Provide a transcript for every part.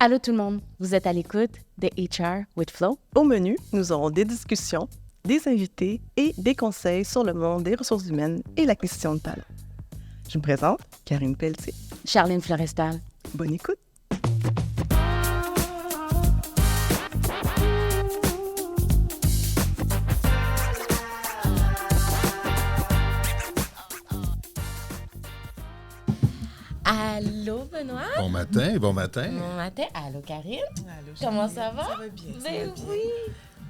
Allô tout le monde, vous êtes à l'écoute de HR with Flo. Au menu, nous aurons des discussions, des invités et des conseils sur le monde des ressources humaines et l'acquisition de talent. Je me présente, Karine Pelletier. Charline Florestal. Bonne écoute! Allô Benoît. Bon matin, bon matin. Bon matin. Allô Karine. Allô, Comment Charline. ça va? Ça va bien, ça Ben va bien. oui.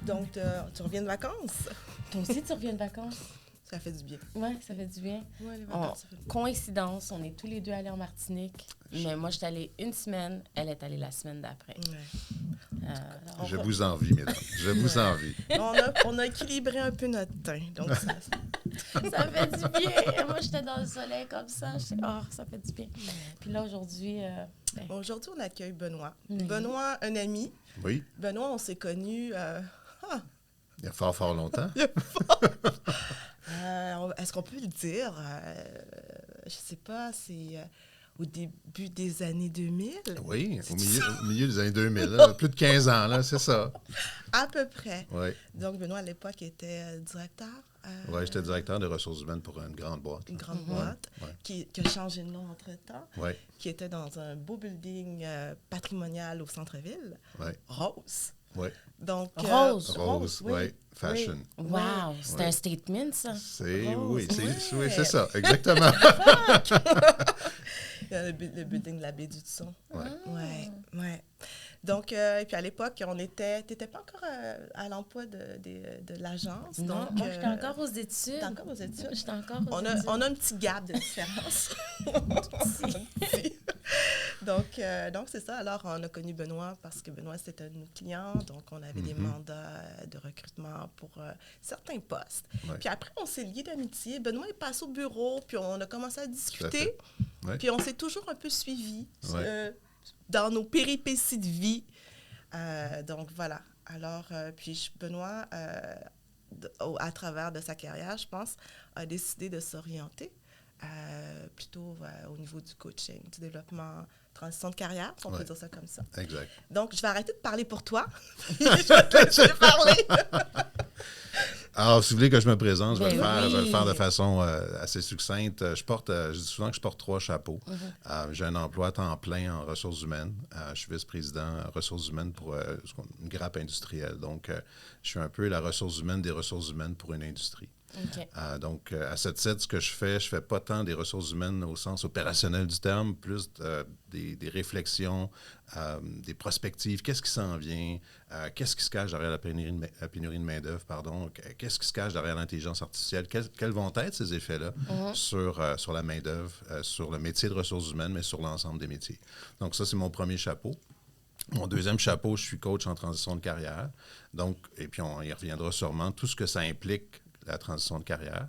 Donc, tu reviens de vacances? Toi aussi tu reviens de vacances? Ça fait du bien. Ouais, ça fait du bien. Oui, les vacances, ça fait du bien. Coïncidence, on est tous les deux allés en Martinique. Mais moi, je suis allée une semaine, elle est allée la semaine d'après. Ouais. Alors, Je vous envie, mesdames. Je vous envie. On a équilibré un peu notre teint. Donc, ça fait du bien. Moi, j'étais dans le soleil comme ça. Ça fait du bien. Puis là, aujourd'hui... aujourd'hui, on accueille Benoît. Oui. Benoît, un ami. Oui, Benoît, on s'est connus... il y a fort, fort longtemps. est-ce qu'on peut le dire? Je sais pas, c'est au début des années 2000? Oui, au milieu des années 2000, là, plus de 15 ans, là, c'est ça. À peu près. Oui, Donc, Benoît, à l'époque, était directeur. ouais, j'étais directeur des ressources humaines pour une grande boîte. Une grande boîte Ouais. qui a changé de nom entre-temps, Oui, qui était dans un beau building patrimonial au centre-ville, oui, Rose. oui. Donc, Rose. Rose, oui, fashion. Wow, c'est Ouais. un statement, ça. C'est, Rose, oui, ouais. c'est ça, exactement. Le building de la baie du Son. Ouais. Ouais. Donc, et puis à l'époque, t'étais pas encore à l'emploi de l'agence. Non, donc, moi, j'étais encore aux études. T'es encore aux études? J'étais encore aux On études. a un petit gap de différence. donc, c'est ça. Alors, on a connu Benoît parce que Benoît, c'était un de nos clients. Donc, on avait des mandats de recrutement pour certains postes. Ouais. Puis après, on s'est liés d'amitié. Benoît est passé au bureau, puis on a commencé à discuter. Ouais. Puis on s'est toujours un peu suivis Ouais. dans nos péripéties de vie. Donc, voilà. Alors, puis Benoît, à travers de sa carrière, je pense, a décidé de s'orienter plutôt au niveau du coaching, du développement, transition de carrière, si on peut dire ça comme ça. Exact. Donc, je vais arrêter de parler pour toi. Je vais te laisser parler. Alors, si vous voulez que je me présente, je vais, Ben le faire, oui. je vais le faire de façon assez succincte. Je dis souvent que je porte 3 chapeaux. J'ai un emploi à temps plein en ressources humaines. Je suis vice-président en ressources humaines pour une grappe industrielle. Donc, je suis un peu la ressource humaine des ressources humaines pour une industrie. OK. Donc, à cette titre, ce que je fais pas tant des ressources humaines au sens opérationnel du terme, plus des réflexions, des prospectives. Qu'est-ce qui s'en vient? Qu'est-ce qui se cache derrière la pénurie de main-d'œuvre? Qu'est-ce qui se cache derrière l'intelligence artificielle? Quels vont être ces effets-là sur la main-d'œuvre, sur le métier de ressources humaines, mais sur l'ensemble des métiers? Donc, ça, c'est mon premier chapeau. Mon deuxième chapeau, je suis coach en transition de carrière. Donc, et puis, on y reviendra sûrement, tout ce que ça implique, la transition de carrière.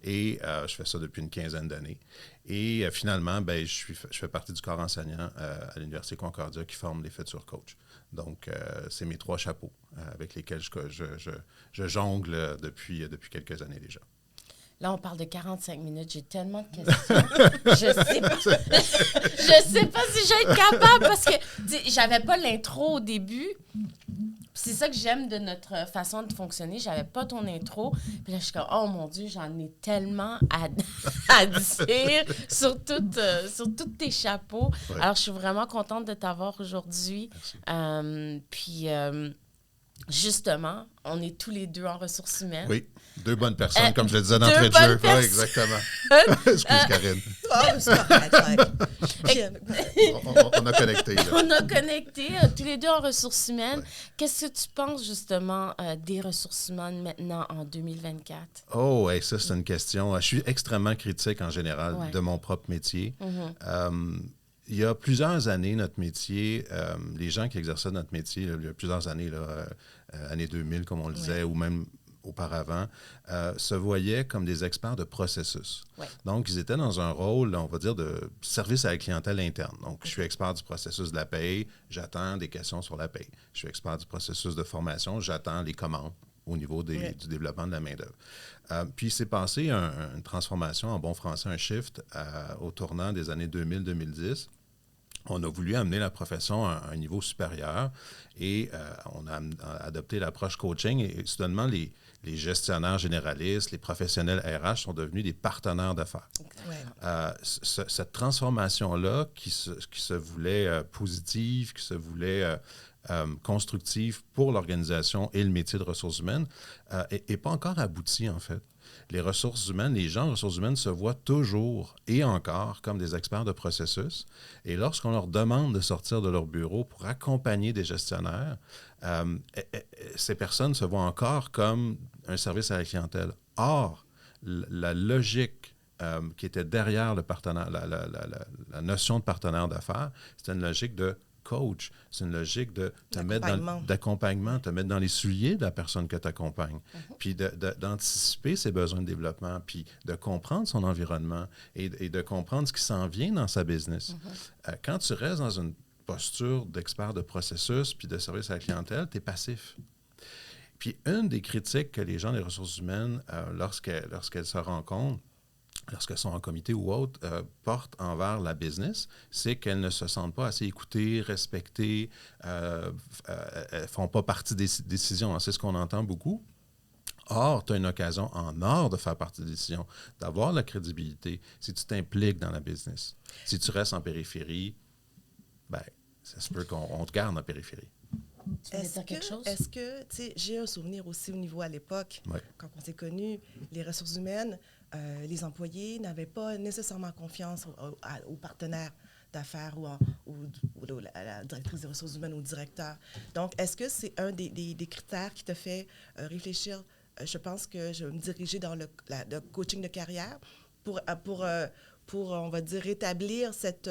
Et je fais ça depuis une quinzaine d'années. Et finalement, je fais partie du corps enseignant à l'Université Concordia qui forme les futurs coachs. Donc, c'est mes 3 chapeaux avec lesquels je jongle depuis quelques années déjà. Là, on parle de 45 minutes. J'ai tellement de questions. Je sais pas si je vais être capable parce que j'avais pas l'intro au début. C'est ça que j'aime de notre façon de fonctionner. J'avais pas ton intro. Puis là, je suis comme, oh mon Dieu, j'en ai tellement à dire sur tous tes chapeaux. Ouais. Alors, je suis vraiment contente de t'avoir aujourd'hui. Puis, justement, on est tous les deux en ressources humaines. Oui, 2 bonnes personnes, comme je le disais d'entrée de deux jeu. bonnes Oui, exactement. Excuse, Karine. Oh, c'est correct. On a connecté, là. On a connecté tous les deux en ressources humaines. Ouais. Qu'est-ce que tu penses justement des ressources humaines maintenant en 2024? Oh, hey, ça, c'est une question. Je suis extrêmement critique en général Ouais. de mon propre métier. Il y a plusieurs années, notre métier, les gens qui exerçaient notre métier, il y a plusieurs années, années 2000, comme on le disait, ou même auparavant, se voyaient comme des experts de processus. Ouais. Donc, ils étaient dans un rôle, on va dire, de service à la clientèle interne. Donc, je suis expert du processus de la paye, j'attends des questions sur la paye. Je suis expert du processus de formation, j'attends les commandes au niveau du développement de la main-d'œuvre. Puis, c'est passé une transformation, en bon français, un shift au tournant des années 2000-2010. on a voulu amener la profession à un niveau supérieur et on a adopté l'approche coaching et soudainement, les gestionnaires généralistes, les professionnels RH sont devenus des partenaires d'affaires. Ouais. Cette transformation-là qui se voulait positive, qui se voulait constructive pour l'organisation et le métier de ressources humaines, n'est pas encore aboutie, en fait. Les ressources humaines, les gens en ressources humaines se voient toujours et encore comme des experts de processus. Et lorsqu'on leur demande de sortir de leur bureau pour accompagner des gestionnaires, ces personnes se voient encore comme un service à la clientèle. Or, la logique qui était derrière le partenaire, la notion de partenaire d'affaires, c'était une logique de coach. C'est une logique de te mettre d'accompagnement, te mettre dans les souliers de la personne que tu accompagnes, puis d'anticiper ses besoins de développement, puis de comprendre son environnement et de comprendre ce qui s'en vient dans sa business. Quand tu restes dans une posture d'expert de processus puis de service à la clientèle, tu es passif. Puis une des critiques que les gens des ressources humaines, lorsqu'elles se rencontrent, lorsqu'elles sont en comité ou autre, portent envers la business, c'est qu'elles ne se sentent pas assez écoutées, respectées, elles ne font pas partie des décisions. C'est ce qu'on entend beaucoup. Or, tu as une occasion en or de faire partie des décisions, d'avoir la crédibilité si tu t'impliques dans la business. Si tu restes en périphérie, ben, ça se peut qu'on te garde en périphérie. Est-ce que, tu sais, j'ai un souvenir aussi au niveau à l'époque, quand on s'est connus, les ressources humaines, les employés n'avaient pas nécessairement confiance aux partenaires d'affaires ou à la directrice des ressources humaines ou au directeur. Donc, est-ce que c'est un des critères qui te fait réfléchir? Je pense que je vais me diriger dans le coaching de carrière pour on va dire, rétablir c'est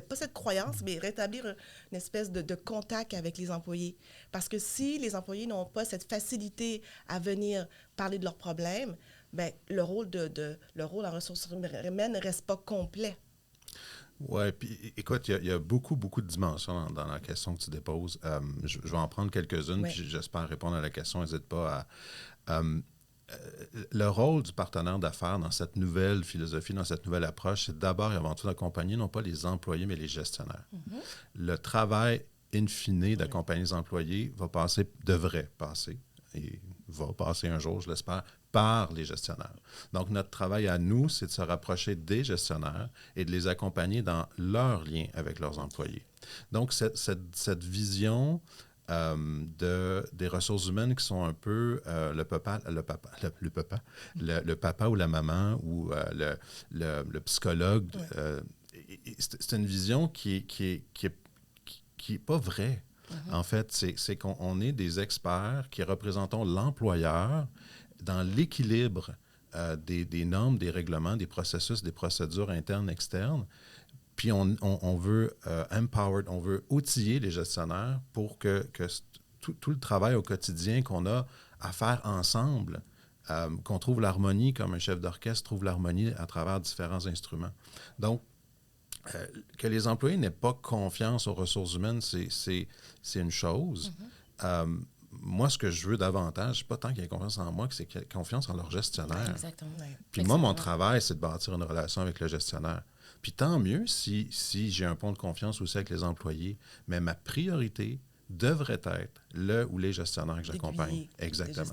pas cette croyance, mais rétablir une espèce de contact avec les employés. Parce que si les employés n'ont pas cette facilité à venir parler de leurs problèmes, bien, le rôle en ressources humaines ne reste pas complet. Oui, puis écoute, il y a beaucoup de dimensions dans la question que tu déposes. Je vais en prendre quelques-unes, puis j'espère répondre à la question. N'hésite pas à... le rôle du partenaire d'affaires dans cette nouvelle philosophie, dans cette nouvelle approche, c'est d'abord et avant tout d'accompagner non pas les employés, mais les gestionnaires. Le travail in fine d'accompagner les employés devrait passer, et va passer un jour, je l'espère, par les gestionnaires. Donc, notre travail à nous, c'est de se rapprocher des gestionnaires et de les accompagner dans leur lien avec leurs employés. Donc, cette vision des ressources humaines qui sont un peu le papa ou la maman ou le psychologue. C'est une vision qui est pas vraie. En fait, c'est qu'on est des experts qui représentons l'employeur dans l'équilibre des normes, des règlements, des processus, des procédures internes, externes. Puis on veut empower, on veut outiller les gestionnaires pour que tout le travail au quotidien qu'on a à faire ensemble, qu'on trouve l'harmonie comme un chef d'orchestre trouve l'harmonie à travers différents instruments. Donc, que les employés n'aient pas confiance aux ressources humaines, c'est une chose. Moi, ce que je veux davantage, c'est pas tant qu'ils aient confiance en moi, que c'est qu'ils aient confiance en leur gestionnaire. Exactement. Puis moi, mon travail, c'est de bâtir une relation avec le gestionnaire. Puis tant mieux si j'ai un pont de confiance aussi avec les employés, mais ma priorité devrait être le ou les gestionnaires que j'accompagne. Exactement.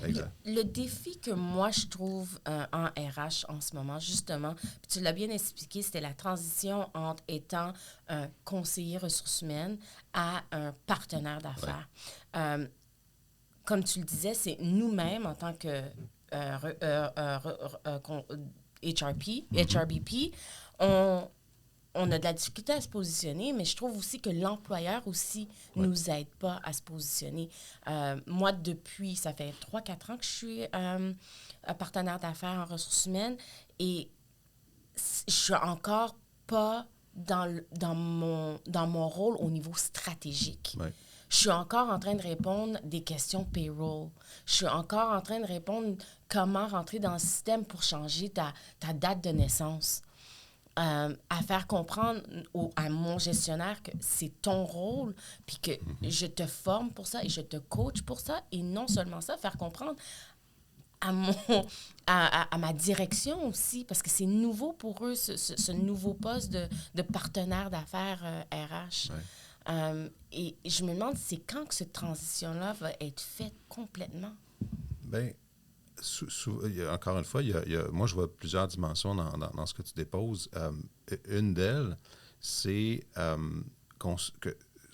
Exact. Le défi que moi, je trouve en RH en ce moment, justement, puis tu l'as bien expliqué, c'était la transition entre étant un conseiller ressources humaines à un partenaire d'affaires. Ouais. Comme tu le disais, c'est nous-mêmes, en tant que HRBP, on a de la difficulté à se positionner, mais je trouve aussi que l'employeur aussi nous aide pas à se positionner. Moi, depuis, ça fait 3-4 ans que je suis un partenaire d'affaires en ressources humaines et je suis encore pas dans mon rôle au niveau stratégique. Ouais. Je suis encore en train de répondre des questions payroll. Je suis encore en train de répondre comment rentrer dans le système pour changer ta date de naissance. À faire comprendre à mon gestionnaire que c'est ton rôle, puis que je te forme pour ça et je te coach pour ça. Et non seulement ça, faire comprendre à ma direction aussi, parce que c'est nouveau pour eux, ce nouveau poste de partenaire d'affaires RH. Ouais. Et je me demande, c'est quand que cette transition-là va être faite complètement? Bien, encore une fois, moi, je vois plusieurs dimensions dans ce que tu déposes. Une d'elles, c'est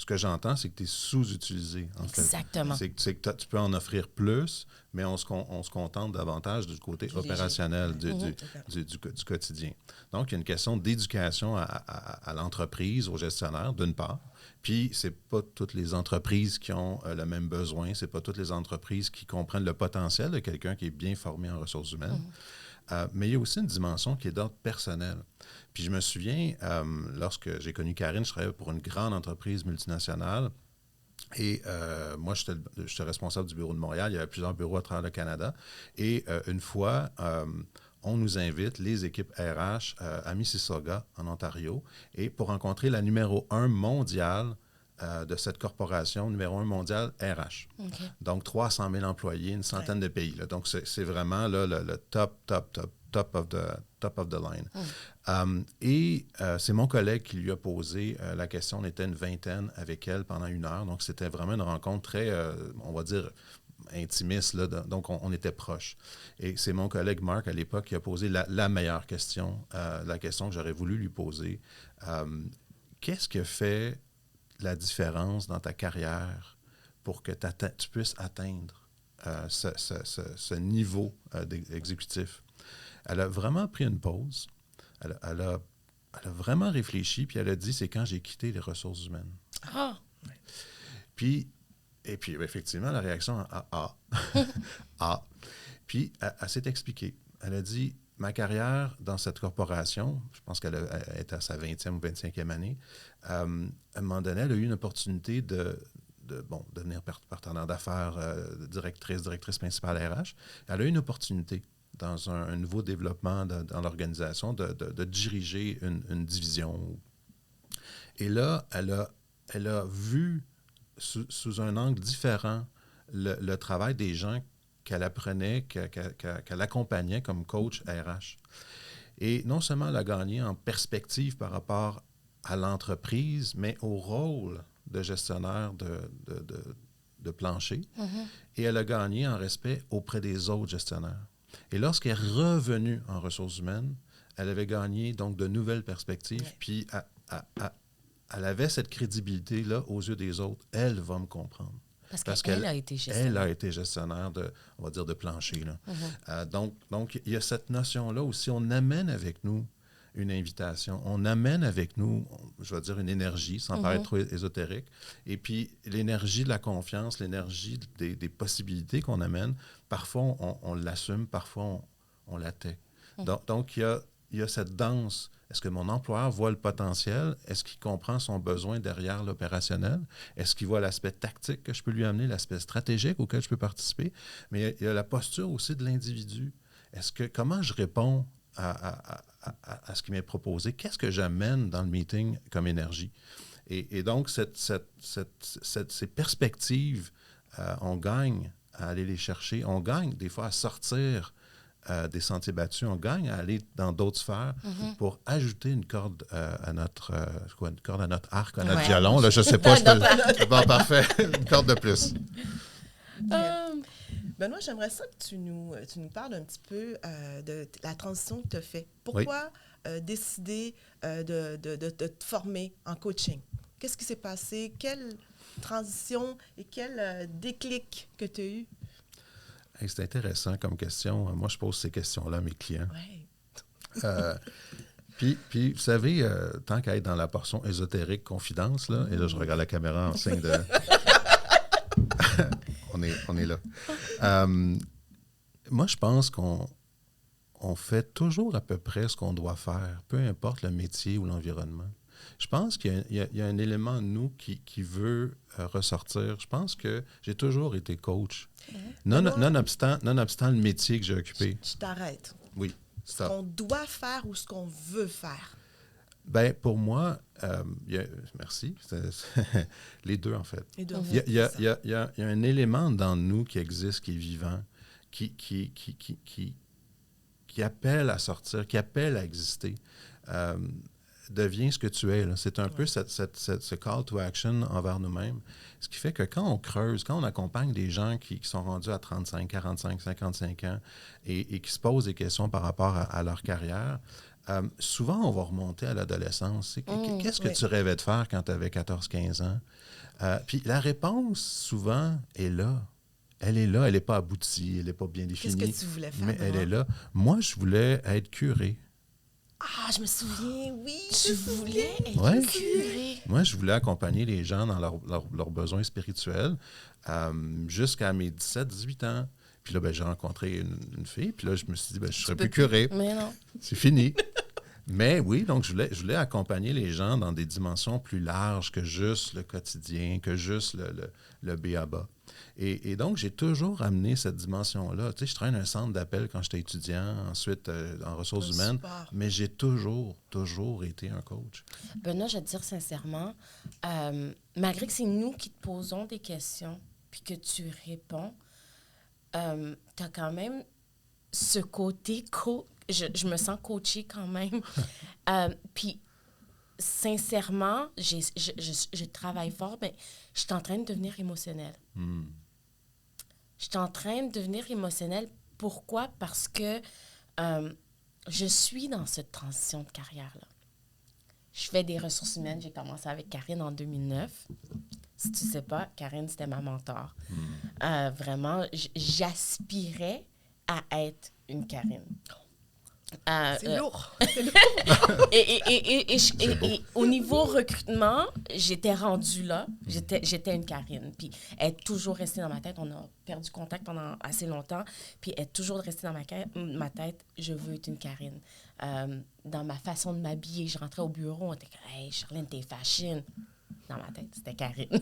ce que j'entends, c'est que tu es sous-utilisé, en fait. Exactement. C'est que tu peux en offrir plus, mais on se contente davantage du côté opérationnel du quotidien. Donc, il y a une question d'éducation à l'entreprise, aux gestionnaires, d'une part. Puis, ce n'est pas toutes les entreprises qui ont le même besoin. Ce n'est pas toutes les entreprises qui comprennent le potentiel de quelqu'un qui est bien formé en ressources humaines. Mais il y a aussi une dimension qui est d'ordre personnel. Puis je me souviens, lorsque j'ai connu Karine, je travaillais pour une grande entreprise multinationale. Et moi, j'étais responsable du bureau de Montréal. Il y avait plusieurs bureaux à travers le Canada. Et une fois, on nous invite, les équipes RH, à Mississauga, en Ontario, et pour rencontrer la numéro 1 mondiale de cette corporation, numéro 1 mondiale RH. Okay. Donc, 300 000 employés, une centaine de pays. Là. Donc, c'est vraiment là, le top of the line. Et c'est mon collègue qui lui a posé la question. On était une vingtaine avec elle pendant 1 heure. Donc, c'était vraiment une rencontre très, on va dire, intimiste. Là, donc, on était proches. Et c'est mon collègue Marc, à l'époque, qui a posé la meilleure question, la question que j'aurais voulu lui poser. Qu'est-ce qui a fait la différence dans ta carrière pour que tu puisses atteindre ce niveau exécutif? Elle a vraiment pris une pause. Elle a vraiment réfléchi, puis elle a dit, c'est quand j'ai quitté les ressources humaines. Ah! Puis effectivement, la réaction a. Puis, elle s'est expliquée. Elle a dit, ma carrière dans cette corporation, je pense qu'elle était à sa 20e ou 25e année, à un moment donné, elle a eu une opportunité de devenir partenaire d'affaires, directrice principale RH. Elle a eu une opportunité dans un nouveau développement dans l'organisation de diriger une division. Et là, elle a vu sous un angle différent le travail des gens qu'elle apprenait, qu'elle accompagnait comme coach RH. Et non seulement elle a gagné en perspective par rapport à l'entreprise, mais au rôle de gestionnaire de plancher. Mm-hmm. Et elle a gagné en respect auprès des autres gestionnaires. Et lorsqu'elle est revenue en ressources humaines, elle avait gagné donc de nouvelles perspectives, oui. Puis elle avait cette crédibilité-là aux yeux des autres. Elle va me comprendre. Parce qu'elle a été gestionnaire. Elle a été gestionnaire on va dire, de plancher. Là. Mm-hmm. Donc, il y a cette notion-là aussi. On amène avec nous une invitation. On amène avec nous, je vais dire, une énergie, sans paraître trop ésotérique. Et puis, l'énergie de la confiance, l'énergie des possibilités qu'on amène, parfois, on l'assume, parfois, on la tait. Donc, il y a cette danse. Est-ce que mon employeur voit le potentiel? Est-ce qu'il comprend son besoin derrière l'opérationnel? Est-ce qu'il voit l'aspect tactique que je peux lui amener, l'aspect stratégique auquel je peux participer? Mais il y a la posture aussi de l'individu. Comment je réponds à ce qui m'est proposé? Qu'est-ce que j'amène dans le meeting comme énergie? Et donc, ces perspectives, on gagne à aller les chercher. On gagne des fois à sortir des sentiers battus. On gagne à aller dans d'autres sphères pour ajouter une corde à notre arc, à notre violon. Là, je ne sais pas. Bon, parfait. Une corde de plus. Benoît, j'aimerais ça que tu nous parles un petit peu de la transition que tu as faite. Pourquoi décider de te former en coaching? Qu'est-ce qui s'est passé? Quelle transition et quel déclic que tu as eu? Hey, c'est intéressant comme question. Moi, je pose ces questions-là à mes clients. Ouais. Puis, vous savez, tant qu'à être dans la portion ésotérique confidence, là, et là, je regarde la caméra en signe de... on est là. Moi, je pense qu'on fait toujours à peu près ce qu'on doit faire, peu importe le métier ou l'environnement. Je pense qu'il y a un élément de nous qui veut ressortir. Je pense que j'ai toujours été coach, nonobstant le métier que j'ai occupé. Je t'arrête. Oui. Ce qu'on doit faire ou ce qu'on veut faire? Bien, pour moi, merci, les deux en fait. Il y a un élément dans nous qui existe, qui est vivant, qui appelle à sortir, qui appelle à exister, deviens ce que tu es. Là. C'est un peu ce call to action envers nous-mêmes. Ce qui fait que quand on creuse, quand on accompagne des gens qui sont rendus à 35, 45, 55 ans et qui se posent des questions par rapport à leur carrière, souvent, on va remonter à l'adolescence. Qu'est-ce que tu rêvais de faire quand tu avais 14-15 ans? Puis la réponse, souvent, est là. Elle est là, elle n'est pas aboutie, elle n'est pas bien définie. Qu'est-ce que tu voulais faire? Mais elle est là. Moi, je voulais être curé. Ah, je me souviens, oui. Tu voulais être Ouais. curé. Moi, je voulais accompagner les gens dans leurs besoins spirituels jusqu'à mes 17-18 ans. Puis là, j'ai rencontré une fille, puis là, je me suis dit, je ne serai plus curé. Mais non. C'est fini. Mais oui, donc je voulais accompagner les gens dans des dimensions plus larges que juste le quotidien, que juste le B.A.B.A. Et donc, j'ai toujours amené cette dimension-là. Tu sais, je travaillais dans un centre d'appel quand j'étais étudiant, ensuite en ressources humaines, Super. mais j'ai toujours été un coach. Benoît, je vais te dire sincèrement, malgré que c'est nous qui te posons des questions puis que tu réponds, tu as quand même ce côté je me sens coachée quand même. Puis, sincèrement, je travaille fort, mais je suis en train de devenir émotionnelle. Je suis en train de devenir émotionnelle. Pourquoi? Parce que je suis dans cette transition de carrière-là. Je fais des ressources humaines. J'ai commencé avec Karine en 2009. Si tu ne sais pas, Karine, c'était ma mentor. Vraiment, j'aspirais à être une Karine. C'est lourd. Et au niveau recrutement, j'étais rendue là. J'étais une Karine. Puis elle est toujours restée dans ma tête. On a perdu contact pendant assez longtemps. Puis elle est toujours restée dans ma tête. Je veux être une Karine. Dans ma façon de m'habiller, je rentrais au bureau, on était comme « Hey, Charlène, t'es fashion ». Dans ma tête, c'était Karine. Tu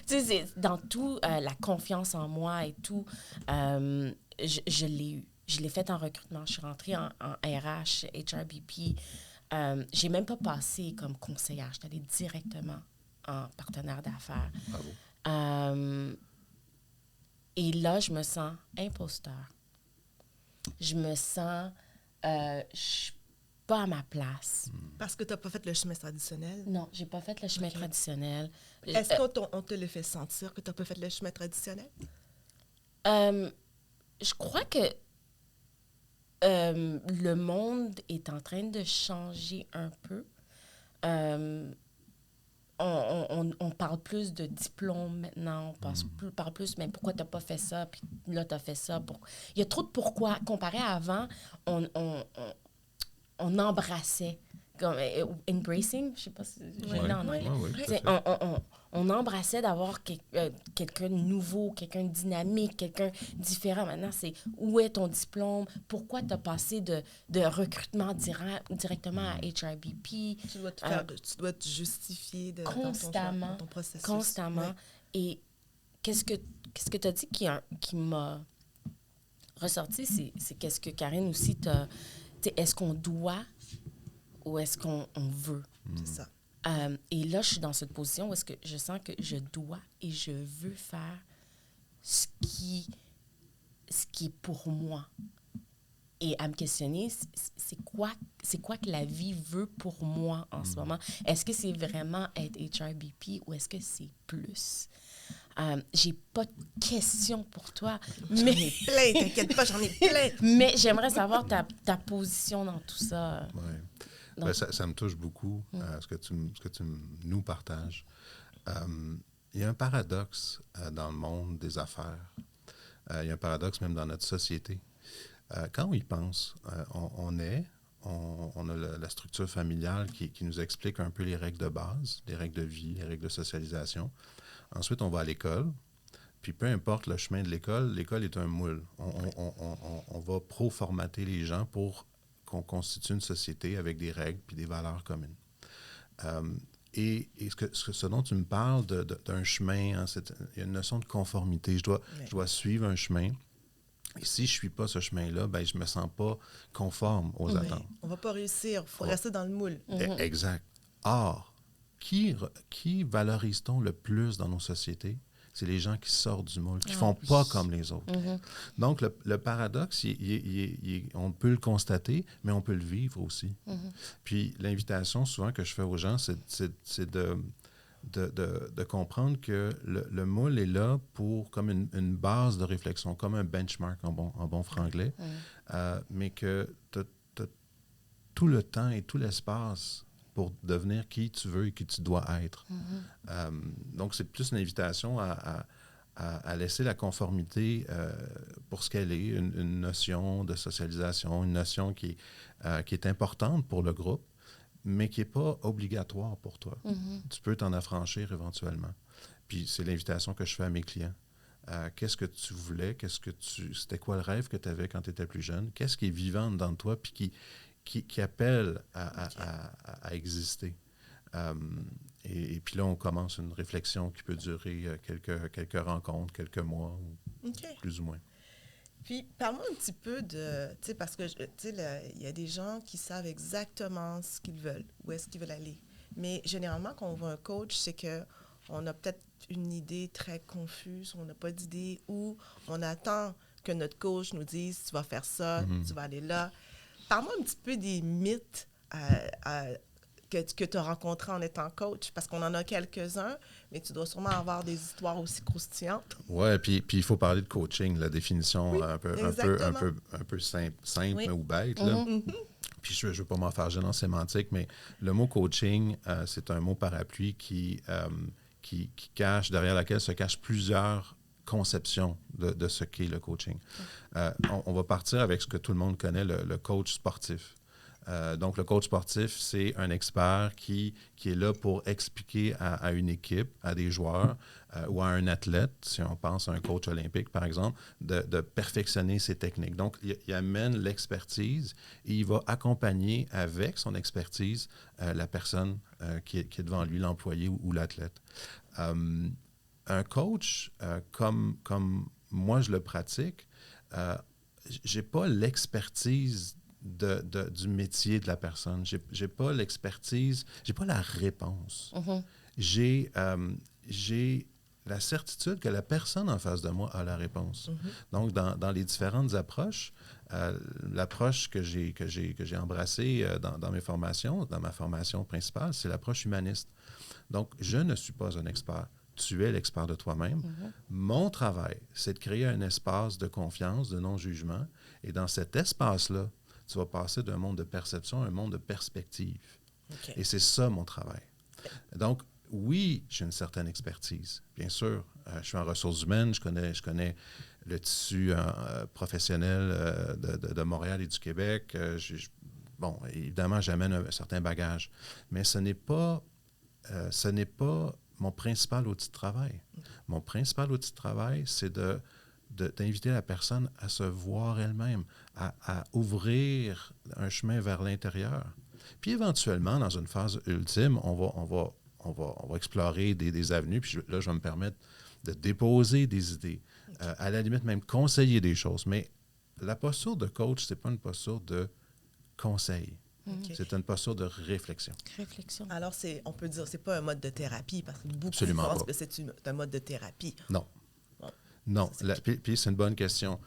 sais, c'est dans tout, la confiance en moi et tout, je l'ai eu. Je l'ai fait en recrutement. Je suis rentrée en RH, HRBP. J'ai même pas passé comme conseillère. Je suis allée directement en partenaire d'affaires. Bravo. Et là, je me sens imposteur. Je me sens... je suis pas à ma place. Parce que tu n'as pas fait le chemin traditionnel. Non, j'ai pas fait le chemin traditionnel. Est-ce qu'on te le fait sentir que tu n'as pas fait le chemin traditionnel? Je crois que le monde est en train de changer un peu. On parle plus de diplôme maintenant. On parle plus, mais pourquoi tu n'as pas fait ça? Puis là, tu as fait ça. Il y a trop de pourquoi. Comparé à avant, on embrassait. Comme, embracing, je ne sais pas si j'ai le nom en anglais. On embrassait d'avoir quelqu'un de nouveau, quelqu'un de dynamique, quelqu'un de différent. Maintenant, c'est où est ton diplôme? Pourquoi tu as passé de recrutement directement à HRBP? Tu dois te justifier constamment, dans ton processus. Constamment. Ouais. Et qu'est-ce que tu as dit qui m'a ressorti? C'est qu'est-ce que Karine aussi t'a... Est-ce qu'on doit ou est-ce qu'on veut? C'est ça. Et là, je suis dans cette position où est-ce que je sens que je dois et je veux faire ce qui est pour moi. Et à me questionner, c'est quoi que la vie veut pour moi en ce moment? Est-ce que c'est vraiment être HRBP ou est-ce que c'est plus? J'ai pas de questions pour toi. J'en ai plein, t'inquiète pas, j'en ai plein. Mais j'aimerais savoir ta position dans tout ça. Ouais. Donc, ça me touche beaucoup, ce que tu nous partages. Il y a un paradoxe dans le monde des affaires. Il y a un paradoxe même dans notre société. Quand on y pense, on a la structure familiale qui nous explique un peu les règles de base, les règles de vie, les règles de socialisation. Ensuite, on va à l'école. Puis peu importe le chemin de l'école est un moule. On va pro-formater les gens pour qu'on constitue une société avec des règles puis des valeurs communes. Et ce dont tu me parles d'un chemin, hein, il y a une notion de conformité. Je dois suivre un chemin. Et si je ne suis pas ce chemin-là, je ne me sens pas conforme aux attentes. On ne va pas réussir. Il faut rester dans le moule. Exact. Or, qui valorise-t-on le plus dans nos sociétés? c'est les gens qui sortent du moule, qui Ah, font oui. pas comme les autres. Mhm. Donc, le paradoxe, on peut le constater, mais on peut le vivre aussi. Mhm. Puis, l'invitation souvent que je fais aux gens, c'est de comprendre que le moule est là pour comme une base de réflexion, comme un benchmark en bon franglais, mais que tu as tout le temps et tout l'espace pour devenir qui tu veux et qui tu dois être. Donc, c'est plus une invitation à laisser la conformité pour ce qu'elle est, une notion de socialisation, une notion qui est importante pour le groupe, mais qui n'est pas obligatoire pour toi. Tu peux t'en affranchir éventuellement. Puis c'est l'invitation que je fais à mes clients. Qu'est-ce que tu voulais? C'était quoi le rêve que tu avais quand tu étais plus jeune? Qu'est-ce qui est vivant dans toi puis qui appelle à exister? Et puis là, on commence une réflexion qui peut durer quelques rencontres, quelques mois, plus ou moins. Puis, parle-moi un petit peu de, tu sais, parce que, tu sais, il y a des gens qui savent exactement ce qu'ils veulent, où est-ce qu'ils veulent aller. Mais généralement, quand on voit un coach, c'est qu'on a peut-être une idée très confuse, on n'a pas d'idée, ou on attend que notre coach nous dise, tu vas faire ça, tu vas aller là. Parle-moi un petit peu des mythes que tu as rencontrés en étant coach, parce qu'on en a quelques-uns, mais tu dois sûrement avoir des histoires aussi croustillantes. Oui, puis il faut parler de coaching, la définition un peu simple Oui. ou bête. Là. Puis je ne veux pas m'enfarger dans la sémantique, mais le mot coaching, c'est un mot parapluie qui cache, derrière laquelle se cachent plusieurs conceptions de ce qu'est le coaching. On va partir avec ce que tout le monde connaît, le coach sportif. Donc, le coach sportif, c'est un expert qui est là pour expliquer à une équipe, à des joueurs ou à un athlète, si on pense à un coach olympique, par exemple, de perfectionner ses techniques. Donc, il amène l'expertise et il va accompagner avec son expertise la personne qui est devant lui, l'employé ou l'athlète. Un coach, comme moi je le pratique, je n'ai pas l'expertise du métier de la personne. J'ai pas l'expertise, j'ai pas la réponse. J'ai la certitude que la personne en face de moi a la réponse. Donc, dans les différentes approches, l'approche que j'ai embrassée dans mes formations, dans ma formation principale, c'est l'approche humaniste. Donc, je ne suis pas un expert. Tu es l'expert de toi-même. Mon travail, c'est de créer un espace de confiance, de non-jugement. Et dans cet espace-là, tu vas passer d'un monde de perception à un monde de perspective. Okay. Et c'est ça mon travail. Donc, oui, j'ai une certaine expertise. Bien sûr, je suis en ressources humaines, je connais le tissu professionnel de Montréal et du Québec. Bon, évidemment, j'amène un certain bagage. Mais ce n'est pas mon principal outil de travail. Mon principal outil de travail, c'est d'inviter la personne à se voir elle-même, à ouvrir un chemin vers l'intérieur. Puis éventuellement, dans une phase ultime, on va explorer des avenues, puis là, je vais me permettre de déposer des idées, à la limite même conseiller des choses. Mais la posture de coach, ce n'est pas une posture de conseil. Okay. C'est une posture de réflexion. Alors, on peut dire, c'est pas un mode de thérapie, parce que beaucoup pensent que c'est un mode de thérapie. Non. Bon. Non. Puis c'est une bonne question.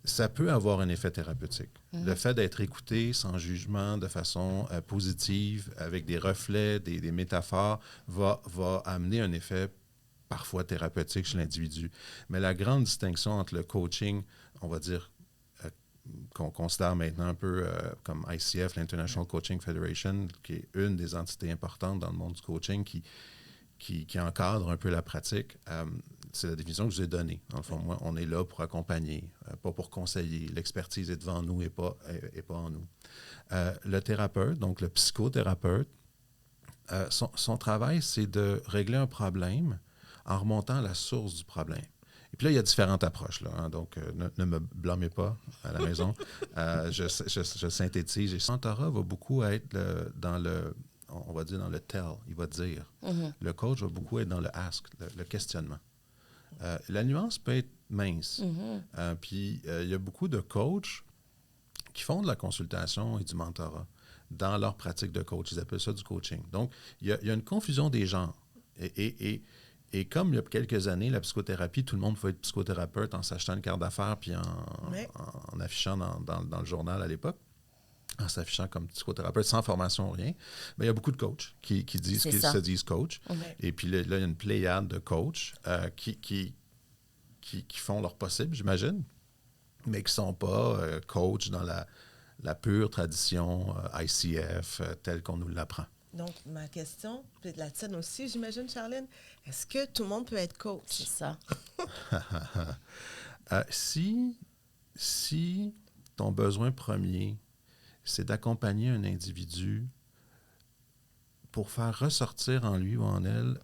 Ça peut avoir un effet thérapeutique. Le fait d'être écouté sans jugement, de façon positive, avec des reflets, des métaphores, va amener un effet parfois thérapeutique chez l'individu. Mais la grande distinction entre le coaching, on va dire, qu'on considère maintenant un peu comme ICF, l'International Coaching Federation, qui est une des entités importantes dans le monde du coaching qui encadre un peu la pratique, c'est la définition que je vous ai donnée. Dans le fond, moi, on est là pour accompagner, pas pour conseiller. L'expertise est devant nous et pas en nous. Le thérapeute, donc le psychothérapeute, son travail, c'est de régler un problème en remontant à la source du problème. Et puis là, il y a différentes approches. Là, hein, donc, ne me blâmez pas à la maison. Je synthétise. Et Santara va beaucoup être dans le tell, il va dire. Le coach va beaucoup être dans le ask, le questionnement. La nuance peut être mince. Puis, il y a beaucoup de coachs qui font de la consultation et du mentorat dans leur pratique de coach. Ils appellent ça du coaching. Donc, il y a une confusion des genres. Et Et comme il y a quelques années, la psychothérapie, tout le monde faut être psychothérapeute en s'achetant une carte d'affaires puis en affichant dans le journal à l'époque, en s'affichant comme psychothérapeute sans formation, rien. Mais il y a beaucoup de coachs qui se disent coach. Et puis là, il y a une pléiade de coachs qui font leur possible, j'imagine, mais qui ne sont pas coachs dans la pure tradition ICF telle qu'on nous l'apprend. Donc, ma question, peut-être la tienne aussi, j'imagine, Charline, est-ce que tout le monde peut être coach? C'est ça. Si ton besoin premier, c'est d'accompagner un individu pour faire ressortir en lui ou en elle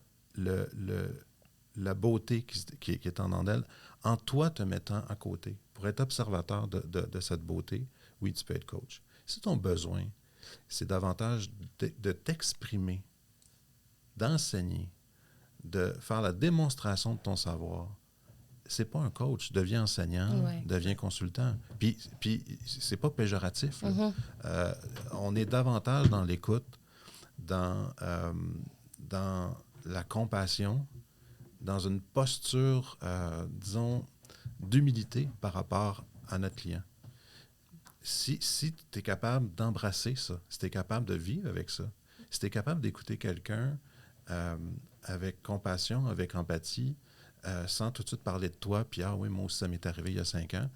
la beauté qui est en elle, en toi te mettant à côté, pour être observateur de cette beauté, oui, tu peux être coach. Si ton besoin, c'est davantage de t'exprimer, d'enseigner, de faire la démonstration de ton savoir, c'est pas un coach. Deviens enseignant, deviens consultant. Puis c'est pas péjoratif. On est davantage dans l'écoute, dans la compassion, dans une posture, disons, d'humilité par rapport à notre client. Si tu es capable d'embrasser ça, si tu es capable de vivre avec ça, si tu es capable d'écouter quelqu'un avec compassion, avec empathie, sans tout de suite parler de toi, puis ah oui, moi aussi, ça m'est arrivé il y a 5 ans,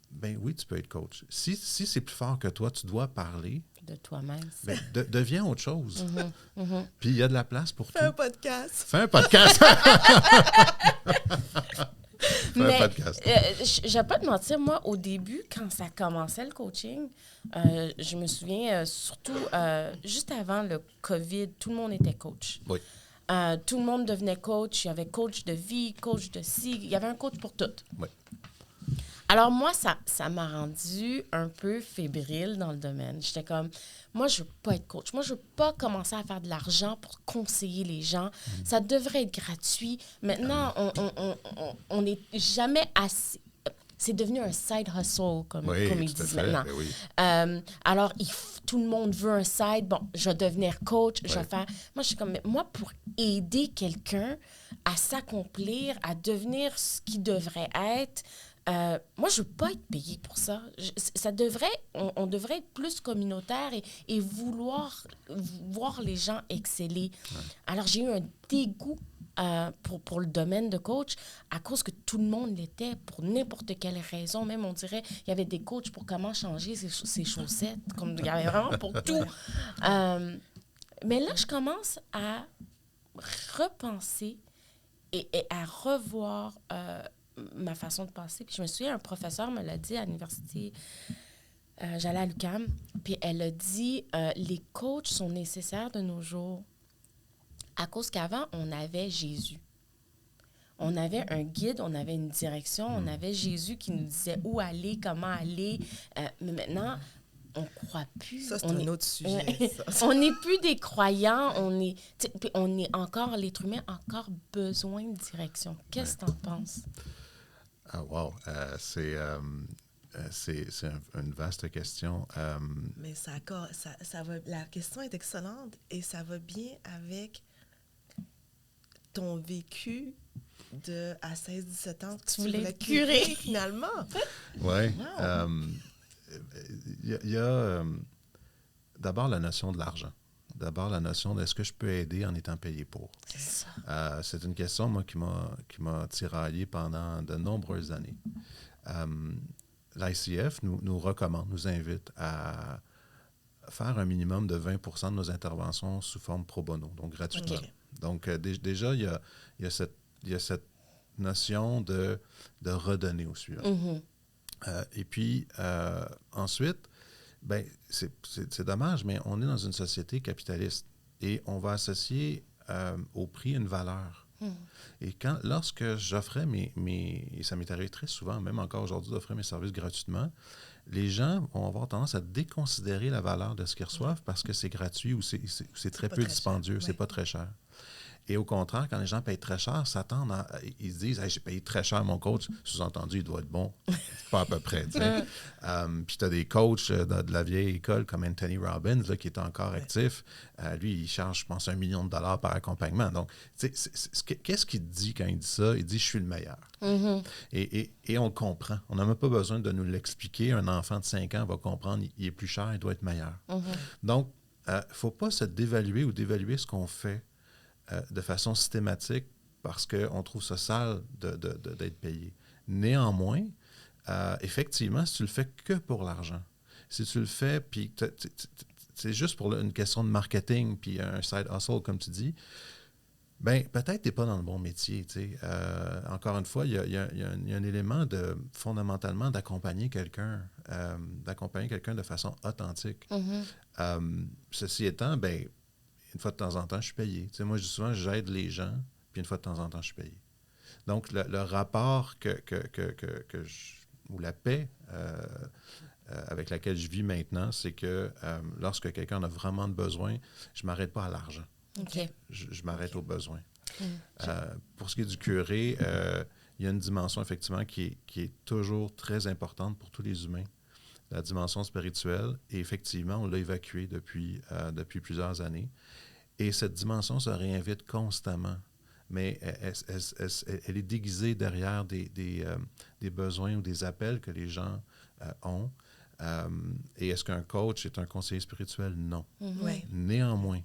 ben oui, tu peux être coach. Si c'est plus fort que toi, tu dois parler de toi-même. Ben, deviens autre chose. Puis il y a de la place pour tout. Fais un podcast. Fais un podcast. Mais je vais pas te mentir, moi, au début, quand ça commençait le coaching, je me souviens surtout juste avant le COVID, tout le monde était coach. Oui. Tout le monde devenait coach. Il y avait coach de vie, coach de ci. Il y avait un coach pour tout. Oui. Alors moi, ça m'a rendu un peu fébrile dans le domaine. J'étais comme, moi, je veux pas être coach. Moi, je veux pas commencer à faire de l'argent pour conseiller les gens. Ça devrait être gratuit. Maintenant, on n'est jamais assez... C'est devenu un side hustle, comme ils disent maintenant. Oui. Alors, tout le monde veut un side. Bon, je vais devenir coach, je vais faire... Moi, je suis comme, moi, pour aider quelqu'un à s'accomplir, à devenir ce qu'il devrait être, moi, je ne veux pas être payée pour ça. On devrait être plus communautaire et vouloir voir les gens exceller. Ouais. Alors, j'ai eu un dégoût pour le domaine de coach à cause que tout le monde l'était pour n'importe quelle raison. Même, on dirait, il y avait des coachs pour comment changer ses chaussettes. Comme, il y avait vraiment pour tout. Mais là, je commence à repenser et à revoir... ma façon de penser. Puis je me souviens, un professeur me l'a dit à l'université, j'allais à l'UQAM, puis elle a dit, les coachs sont nécessaires de nos jours à cause qu'avant, on avait Jésus. On avait un guide, on avait une direction, on avait Jésus qui nous disait où aller, comment aller. Mais maintenant, on ne croit plus. Ça, c'est un autre sujet. On n'est plus des croyants, on est encore, l'être humain a encore besoin de direction. Qu'est-ce que tu en penses? Ah, wow. C'est une vaste question. Mais ça va, la question est excellente et ça va bien avec ton vécu à 16-17 ans. Tu voulais être curé, finalement. Oui. Il y a d'abord la notion de l'argent. D'abord, la notion de est-ce que je peux aider en étant payé pour. C'est ça. C'est une question, moi, qui m'a tiraillé pendant de nombreuses années. L'ICF nous recommande, nous invite à faire un minimum de 20% de nos interventions sous forme pro bono, donc gratuitement. Okay. Donc, déjà, il y a cette notion de redonner au suivant. Et puis, ensuite, ben, c'est dommage, mais on est dans une société capitaliste et on va associer au prix une valeur. Et lorsque j'offrais et ça m'est arrivé très souvent, même encore aujourd'hui, d'offrir mes services gratuitement, les gens vont avoir tendance à déconsidérer la valeur de ce qu'ils reçoivent parce que c'est gratuit ou c'est très peu dispendieux, c'est pas très cher. Et au contraire, quand les gens payent très cher, s'attendent ils se disent hey, « j'ai payé très cher mon coach », sous-entendu, il doit être bon. Pas à peu près, tu sais. Puis tu as des coachs de la vieille école comme Anthony Robbins, là, qui est encore actif. Lui, il charge, je pense, $1 million par accompagnement. Donc, qu'est-ce qu'il dit quand il dit ça? Il dit « je suis le meilleur ». Et on le comprend. On n'a même pas besoin de nous l'expliquer. Un enfant de 5 ans va comprendre, il est plus cher, il doit être meilleur. Donc, il ne faut pas se dévaluer ou dévaluer ce qu'on fait de façon systématique parce qu'on trouve ça sale d'être payé. Néanmoins, effectivement, si tu le fais que pour l'argent, si tu le fais, puis c'est juste pour une question de marketing, puis un side hustle, comme tu dis, bien, peut-être que tu n'es pas dans le bon métier. Encore une fois, il y a un élément fondamentalement d'accompagner quelqu'un de façon authentique. Ceci étant, bien, une fois de temps en temps, je suis payé. Moi, je dis souvent, j'aide les gens, puis une fois de temps en temps, je suis payé. Donc, le rapport ou la paix avec laquelle je vis maintenant, c'est que lorsque quelqu'un en a vraiment besoin, je ne m'arrête pas à l'argent. Okay. Je m'arrête aux besoins. Pour ce qui est du curé, il y a une dimension, effectivement, qui est toujours très importante pour tous les humains, la dimension spirituelle. Et effectivement, on l'a évacuée depuis plusieurs années. Et cette dimension se réinvite constamment. Mais elle est déguisée derrière des besoins ou des appels que les gens ont. Et est-ce qu'un coach est un conseiller spirituel? Non. Ouais. Néanmoins,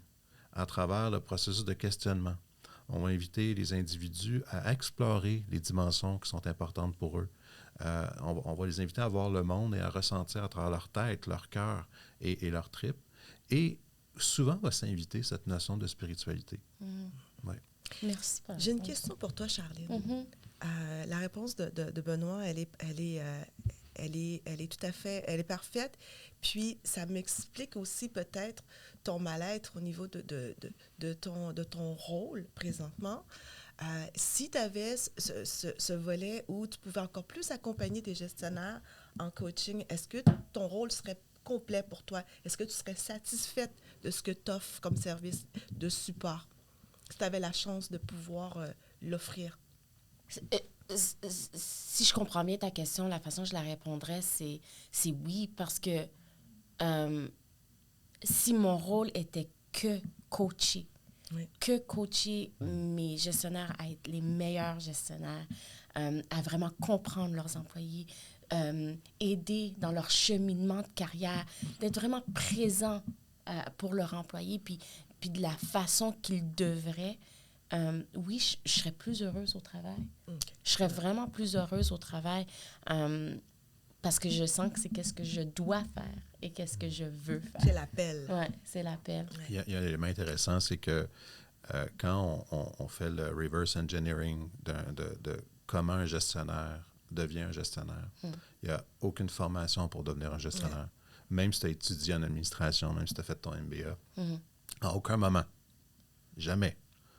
à travers le processus de questionnement, on va inviter les individus à explorer les dimensions qui sont importantes pour eux. On va les inviter à voir le monde et à ressentir à travers leur tête, leur cœur et leur tripes. Et souvent, va s'inviter cette notion de spiritualité. Ouais. Merci. J'ai une question pour toi, Charline. La réponse de Benoît, elle est tout à fait, elle est parfaite. Puis, ça m'explique aussi peut-être ton mal-être au niveau de ton rôle présentement. Si tu avais ce volet où tu pouvais encore plus accompagner tes gestionnaires en coaching, est-ce que ton rôle serait complet pour toi? Est-ce que tu serais satisfaite de ce que tu offres comme service de support? Si tu avais la chance de pouvoir l'offrir. Si je comprends bien ta question, la façon dont je la répondrais, c'est oui, parce que si mon rôle était que coacher, que coacher mes gestionnaires à être les meilleurs gestionnaires, à vraiment comprendre leurs employés, aider dans leur cheminement de carrière, d'être vraiment présent pour leurs employés, puis de la façon qu'ils devraient, oui, je serais plus heureuse au travail. Je serais vraiment plus heureuse au travail parce que je sens que c'est qu'est-ce que je dois faire et qu'est-ce que je veux faire. C'est l'appel. Oui, c'est l'appel. Il y a un élément intéressant, c'est que quand on fait le reverse engineering de comment un gestionnaire devient un gestionnaire, il n'y a aucune formation pour devenir un gestionnaire. Même si tu as étudié en administration, même si tu as fait ton MBA, à aucun moment, jamais,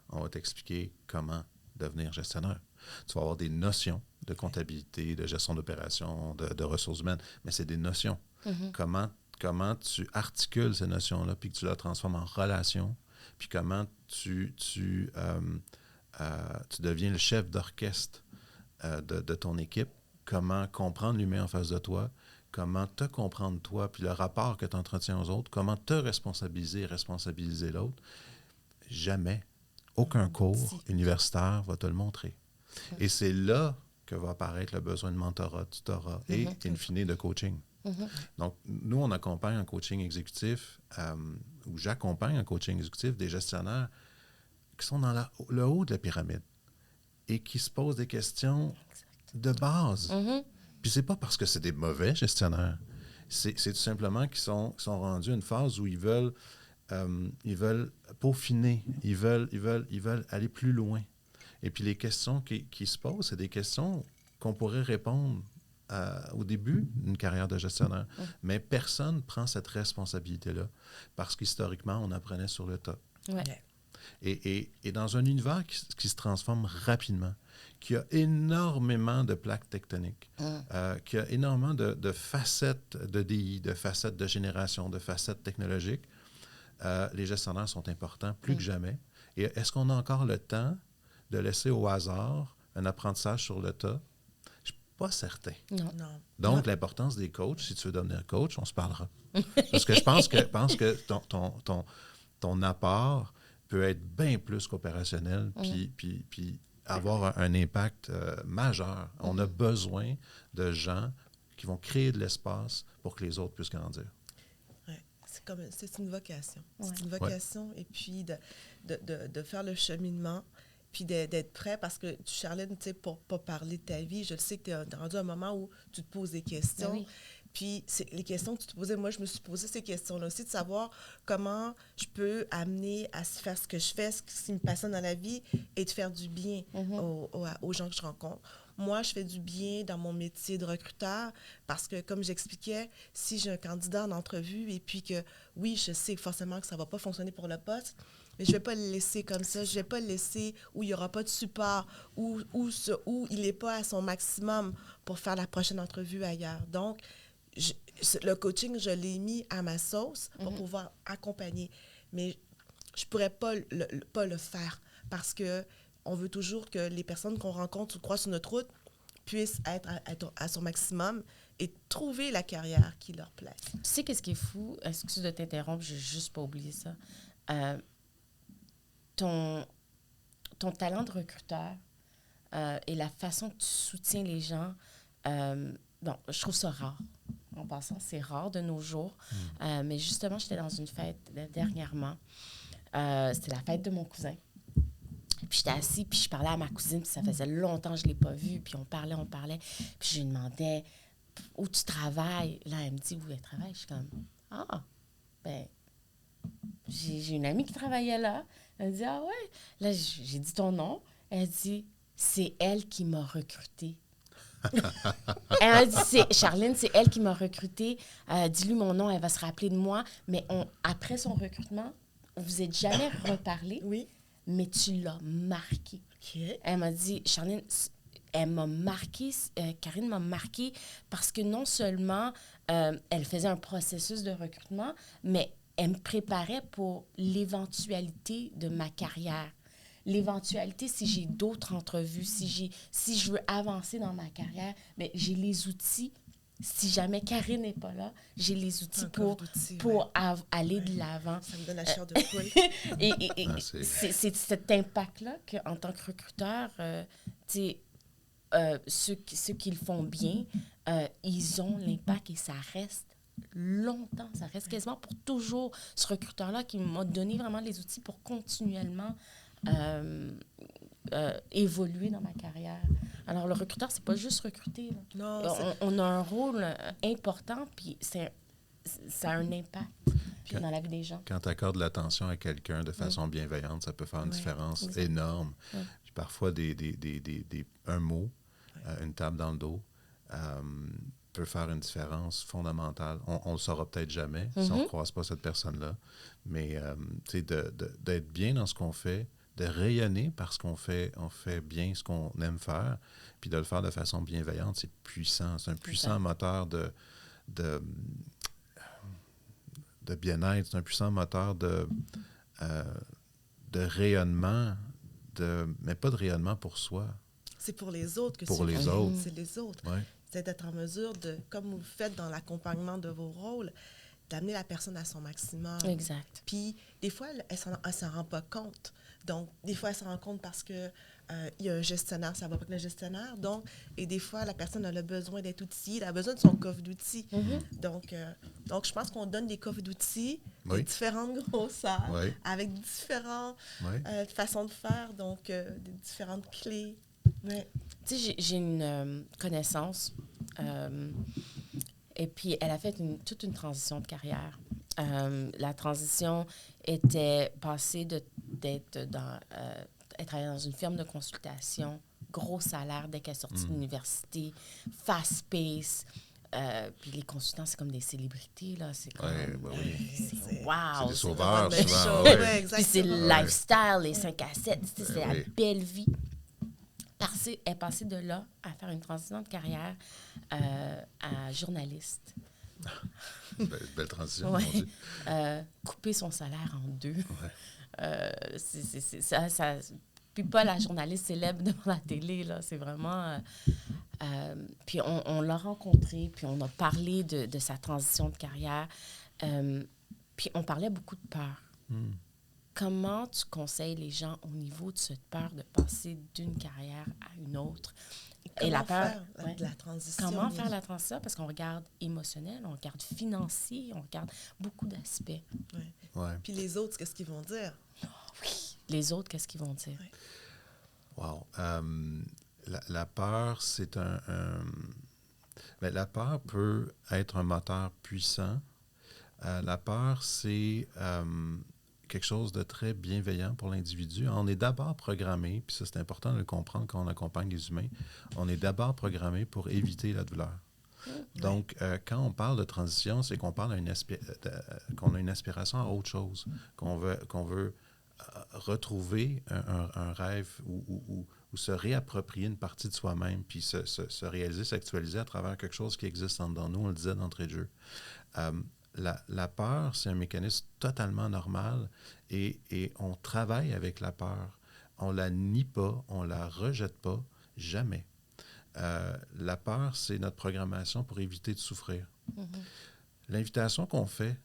on va t'expliquer comment devenir gestionnaire. Tu vas avoir des notions de comptabilité, de gestion d'opération, de ressources humaines, mais c'est des notions. Comment tu articules ces notions-là, puis que tu les transformes en relations, puis comment tu deviens le chef d'orchestre de ton équipe, comment comprendre l'humain en face de toi, comment te comprendre toi, puis le rapport que tu entretiens aux autres, comment te responsabiliser et responsabiliser l'autre. Jamais, aucun cours universitaire va te le montrer. Et c'est là que va apparaître le besoin de mentorat, tutorat et, in fine, de coaching. Donc, nous, on accompagne en coaching exécutif, ou j'accompagne en coaching exécutif des gestionnaires qui sont dans le haut de la pyramide et qui se posent des questions de base. Puis c'est pas parce que c'est des mauvais gestionnaires. C'est tout simplement qu'ils sont rendus à une phase où ils veulent peaufiner, ils veulent aller plus loin. Et puis les questions qui se posent, c'est des questions qu'on pourrait répondre au début d'une carrière de gestionnaire. Mais personne ne prend cette responsabilité-là parce qu'historiquement, on apprenait sur le tas. Et dans un univers qui se transforme rapidement, qui a énormément de plaques tectoniques, qui a énormément de facettes de DI, de facettes de génération, de facettes technologiques, les gestionnaires sont importants plus que jamais. Et est-ce qu'on a encore le temps de laisser au hasard un apprentissage sur le tas? Je ne suis pas certain. Non. Non. Donc, l'importance des coachs, si tu veux devenir coach, on se parlera. Parce que je pense que ton apport peut être bien plus qu'opérationnel, puis avoir un impact majeur. On a besoin de gens qui vont créer de l'espace pour que les autres puissent grandir. Ouais. C'est une vocation. Ouais. C'est une vocation, et puis de faire le cheminement, puis d'être prêt, parce que, Charlène, tu sais, pour pas parler de ta vie, je sais que tu es rendu à un moment où tu te poses des questions. Ben oui. Puis les questions que tu te posais, moi, je me suis posé ces questions-là aussi, de savoir comment je peux amener à faire ce que je fais, ce qui me passionne dans la vie, et de faire du bien aux gens que je rencontre. Moi, je fais du bien dans mon métier de recruteur parce que, comme j'expliquais, si j'ai un candidat en entrevue et puis que, oui, je sais forcément que ça ne va pas fonctionner pour le poste, mais je ne vais pas le laisser comme ça. Je ne vais pas le laisser où il n'y aura pas de support, où il n'est pas à son maximum pour faire la prochaine entrevue ailleurs. Donc, le coaching, je l'ai mis à ma sauce pour pouvoir accompagner. Mais je ne pourrais pas le faire parce qu'on veut toujours que les personnes qu'on rencontre ou croisent sur notre route puissent être à son maximum et trouver la carrière qui leur plaise. Tu sais qu'est-ce qui est fou? Excuse de t'interrompre, je n'ai juste pas oublié ça. Ton talent de recruteur et la façon que tu soutiens les gens, bon, je trouve ça rare. En passant, c'est rare de nos jours. Mais justement, j'étais dans une fête dernièrement. C'était la fête de mon cousin. Puis j'étais assise, puis je parlais à ma cousine, puis ça faisait longtemps que je ne l'ai pas vue. Puis on parlait. Puis je lui demandais où tu travailles. Là, elle me dit où elle travaille. Je suis comme, ben, j'ai une amie qui travaillait là. Elle me dit, ah ouais. Là, j'ai dit ton nom. Elle dit, c'est elle qui m'a recrutée. Elle a dit, Charlène, c'est elle qui m'a recrutée. Dis-lui mon nom, elle va se rappeler de moi. Mais après son recrutement, vous n'êtes jamais reparlé, Oui. mais tu l'as marqué. OK. Elle m'a dit, Charlène, elle m'a marqué, Karine m'a marqué parce que non seulement elle faisait un processus de recrutement, mais elle me préparait pour l'éventualité de ma carrière. L'éventualité, si j'ai d'autres entrevues, si je veux avancer dans ma carrière, mais j'ai les outils. Si jamais Karine n'est pas là, j'ai les outils pour aller de l'avant. Ça me donne la chair de poule. C'est cet impact-là qu'en tant que recruteur, ceux qui le font bien, ils ont l'impact et ça reste longtemps. Ça reste quasiment pour toujours. Ce recruteur-là qui m'a donné vraiment les outils pour continuellement évoluer dans ma carrière. Alors, le recruteur, c'est pas juste recruter. Là. Non, on a un rôle important, puis ça a un impact dans la vie des gens. Quand tu accordes l'attention à quelqu'un de façon bienveillante, ça peut faire une différence énorme. Puis parfois, un mot, une tape dans le dos, peut faire une différence fondamentale. On le saura peut-être jamais si on ne croise pas cette personne-là. Mais d'être bien dans ce qu'on fait, de rayonner parce qu'on fait bien ce qu'on aime faire, puis de le faire de façon bienveillante, c'est puissant. C'est un puissant moteur de bien-être, c'est un puissant moteur de rayonnement, mais pas de rayonnement pour soi. C'est pour les autres que pour les autres. C'est les autres. Ouais. C'est d'être en mesure de, comme vous le faites dans l'accompagnement de vos rôles, d'amener la personne à son maximum. Exact. Puis, des fois, elle ne s'en rend pas compte. Donc, des fois, elle s'en rend compte parce qu'il y a un gestionnaire, ça ne va pas avec le gestionnaire. Donc, et des fois, la personne a besoin d'être outillée, elle a besoin de son coffre d'outils. Donc, je pense qu'on donne des coffres d'outils de différentes grosseurs, avec différentes façons de faire, donc des différentes clés. Ouais. Tu sais, j'ai une connaissance, et puis elle a fait toute une transition de carrière. La transition était passée d'être dans... elle travaillait dans une firme de consultation, gros salaire dès qu'elle est sortie de l'université, fast-pace. Puis les consultants, c'est comme des célébrités, là. C'est comme... c'est wow! C'est des sauveurs, souvent. Puis c'est le lifestyle, les 5 à 7, c'est la belle vie. Elle est passée de là à faire une transition de carrière à journaliste. Belle transition, Ouais. Couper son salaire en deux. Ça, puis pas la journaliste célèbre devant la télé, là. C'est vraiment... puis on l'a rencontré, puis on a parlé de sa transition de carrière. Puis on parlait beaucoup de peur. Comment tu conseilles les gens au niveau de cette peur de passer d'une carrière à une autre? Et la peur, faire la transition? Comment faire la transition? Parce qu'on regarde émotionnel, on regarde financier, on regarde beaucoup d'aspects. Ouais. Ouais. Puis les autres, qu'est-ce qu'ils vont dire? Oui. Les autres, qu'est-ce qu'ils vont dire? Ouais. Wow. La peur, c'est ben, la peur peut être un moteur puissant. La peur, c'est quelque chose de très bienveillant pour l'individu. On est d'abord programmé, puis ça c'est important de le comprendre quand on accompagne les humains, on est d'abord programmé pour éviter la douleur. Donc, quand on parle de transition, c'est qu'on parle qu'on a une aspiration à autre chose, qu'on veut retrouver un rêve ou se réapproprier une partie de soi-même, puis se réaliser, s'actualiser à travers quelque chose qui existe en dedans nous, on le disait d'entrée de jeu. La peur, c'est un mécanisme totalement normal et on travaille avec la peur. On la nie pas, on la rejette pas, jamais. La peur, c'est notre programmation pour éviter de souffrir. L'invitation qu'on fait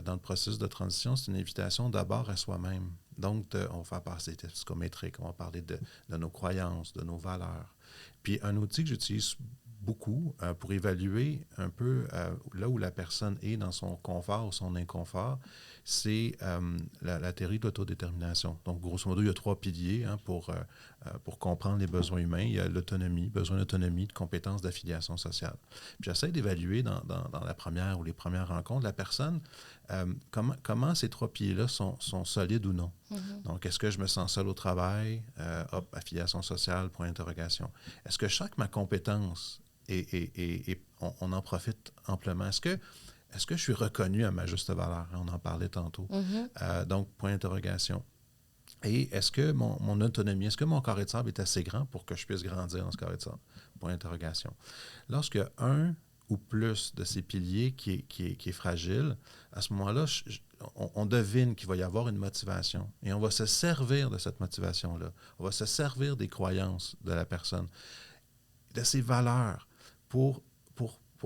dans le processus de transition, c'est une invitation d'abord à soi-même. Donc, on va faire passer des tests psychométriques, on va parler de nos croyances, de nos valeurs. Puis, un outil que j'utilise beaucoup pour évaluer un peu là où la personne est dans son confort ou son inconfort, c'est la théorie de l'autodétermination. Donc, grosso modo, il y a 3 piliers pour comprendre les besoins humains. Il y a l'autonomie, besoin d'autonomie, de compétences, d'affiliation sociale. Puis j'essaie d'évaluer dans la première ou les premières rencontres, la personne, comment ces 3 piliers-là sont solides ou non. Donc, est-ce que je me sens seul au travail? Affiliation sociale, point d'interrogation. Est-ce que chaque ma compétence et on en profite amplement? Est-ce que je suis reconnu à ma juste valeur? On en parlait tantôt. Donc, point d'interrogation. Et est-ce que mon autonomie, est-ce que mon carré de sable est assez grand pour que je puisse grandir dans ce carré de sable? Point d'interrogation. Lorsque un ou plus de ces piliers qui est fragile, à ce moment-là, on devine qu'il va y avoir une motivation. Et on va se servir de cette motivation-là. On va se servir des croyances de la personne, de ses valeurs, pour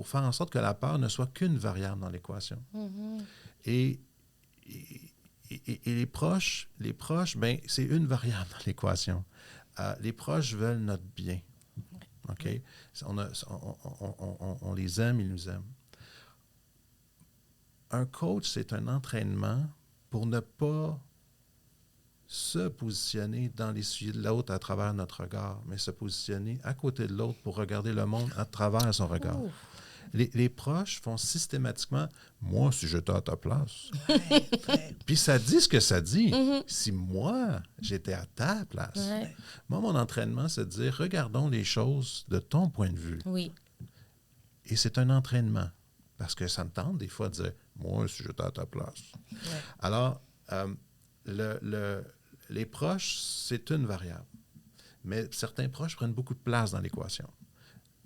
faire en sorte que la peur ne soit qu'une variable dans l'équation. Et les proches, ben, c'est une variable dans l'équation. Les proches veulent notre bien. OK? On les aime, ils nous aiment. Un coach, c'est un entraînement pour ne pas se positionner dans les sujets de l'autre à travers notre regard, mais se positionner à côté de l'autre pour regarder le monde à travers son regard. Les proches font systématiquement « Moi, si j'étais à ta place. » Puis ça dit ce que ça dit. Si moi, j'étais à ta place. Moi, mon entraînement, c'est de dire « Regardons les choses de ton point de vue. » Oui. Et c'est un entraînement. Parce que ça me tente des fois de dire « Moi, si j'étais à ta place. » Alors, les proches, c'est une variable. Mais certains proches prennent beaucoup de place dans l'équation.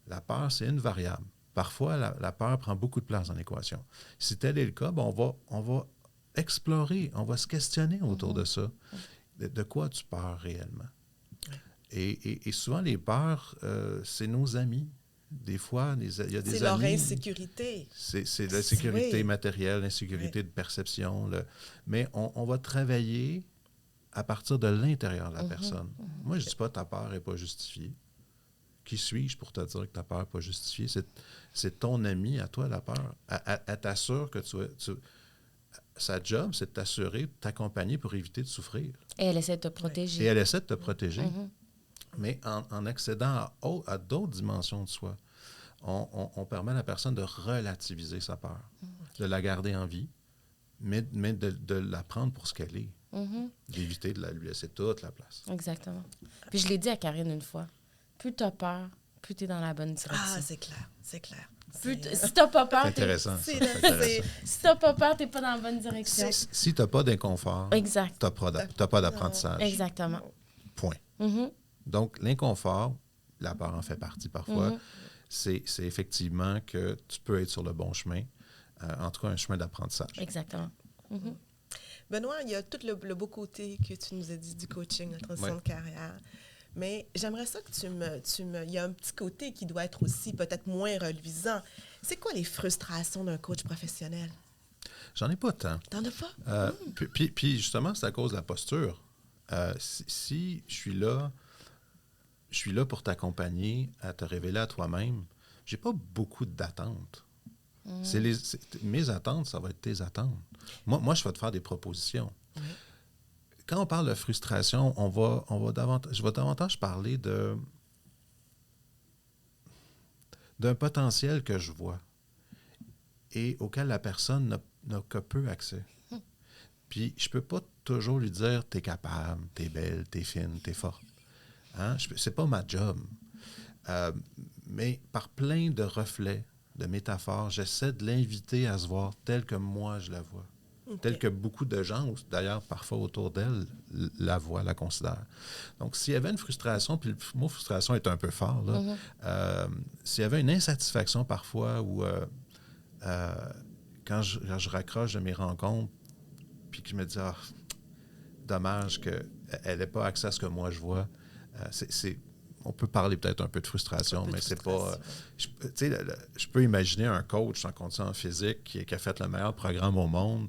La peur, c'est une variable. Parfois, la peur prend beaucoup de place dans l'équation. Si tel est le cas, ben on va explorer, on va se questionner autour de ça. De quoi tu peurs réellement? Et souvent, les peurs, c'est nos amis. Des fois, il y a des amis... C'est leur insécurité. C'est l'insécurité matérielle, l'insécurité de perception. Mais on va travailler à partir de l'intérieur de la personne. Moi, je ne dis pas ta peur n'est pas justifiée. Qui suis-je pour te dire que ta peur n'est pas justifiée? C'est ton ami à toi, la peur. Elle t'assure que sa job, c'est de t'assurer, de t'accompagner pour éviter de souffrir. Et elle essaie de te protéger. Et elle essaie de te protéger. Mais en accédant à d'autres dimensions de soi, on permet à la personne de relativiser sa peur, de la garder en vie, mais de la prendre pour ce qu'elle est. D'éviter de lui laisser toute la place. Exactement. Puis je l'ai dit à Karine une fois. Plus tu as peur, plus tu es dans la bonne direction. Ah, c'est clair, c'est clair. Si tu n'as pas peur, c'est intéressant. Si tu n'as pas peur, tu n'es pas dans la bonne direction. Si tu n'as pas d'inconfort, tu n'as pas d'apprentissage. Exactement. Point. Donc, l'inconfort, la peur en fait partie parfois, c'est effectivement que tu peux être sur le bon chemin, en tout cas un chemin d'apprentissage. Exactement. Benoît, il y a tout le beau côté que tu nous as dit du coaching, la transition Ouais. de carrière. Mais j'aimerais ça que il y a un petit côté qui doit être aussi peut-être moins reluisant. C'est quoi les frustrations d'un coach professionnel? J'en ai pas tant. T'en as pas? Puis justement, c'est à cause de la posture. Si je suis là pour t'accompagner à te révéler à toi-même, j'ai pas beaucoup d'attentes. Mes attentes, ça va être tes attentes. Moi, je vais te faire des propositions. Quand on parle de frustration, je vais davantage parler d'un potentiel que je vois et auquel la personne n'a que peu accès. Puis, je peux pas toujours lui dire « t'es capable, t'es belle, t'es fine, t'es forte ». Hein? C'est pas ma job. Mais par plein de reflets, de métaphores, j'essaie de l'inviter à se voir telle que moi je la vois. Telle que beaucoup de gens, d'ailleurs parfois autour d'elle, la voient, la considèrent. Donc, s'il y avait une frustration, puis le mot frustration est un peu fort, là, s'il y avait une insatisfaction parfois ou quand je raccroche de mes rencontres, puis que je me dis, dommage qu'elle n'ait pas accès à ce que moi je vois, on peut parler peut-être un peu de frustration, mais c'est pas... Je peux imaginer un coach en condition physique qui a fait le meilleur programme au monde,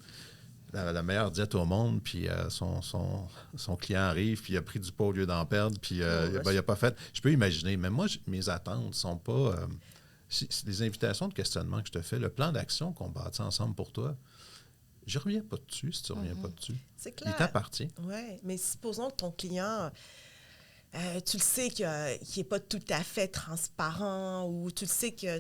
la meilleure diète au monde, puis son client arrive, puis il a pris du poids au lieu d'en perdre, puis il n'a pas fait... Je peux imaginer, mais moi, mes attentes ne sont pas... c'est des invitations de questionnement que je te fais, le plan d'action qu'on bâtit ensemble pour toi, je ne reviens pas dessus si tu ne reviens pas dessus. C'est clair. Il t'appartient. Oui, mais supposons que ton client... tu le sais qu'il n'est pas tout à fait transparent ou tu le sais que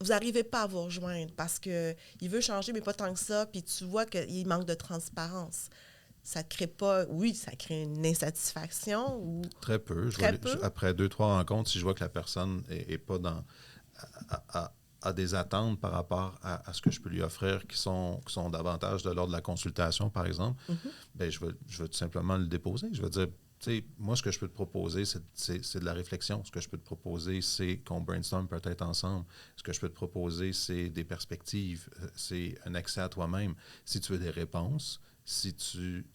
vous n'arrivez pas à vous rejoindre parce qu'il veut changer, mais pas tant que ça, puis tu vois qu'il manque de transparence. Ça ne crée pas... Oui, ça crée une insatisfaction ou... Très peu. Après 2-3 rencontres, si je vois que la personne n'est pas a des attentes par rapport à ce que je peux lui offrir qui sont davantage de l'ordre de la consultation, par exemple, bien, je vais tout simplement le déposer. Je vais dire, tu sais, moi, ce que je peux te proposer, c'est de la réflexion. Ce que je peux te proposer, c'est qu'on brainstorm peut-être ensemble. Ce que je peux te proposer, c'est des perspectives, c'est un accès à toi-même. Si tu veux des réponses, si tu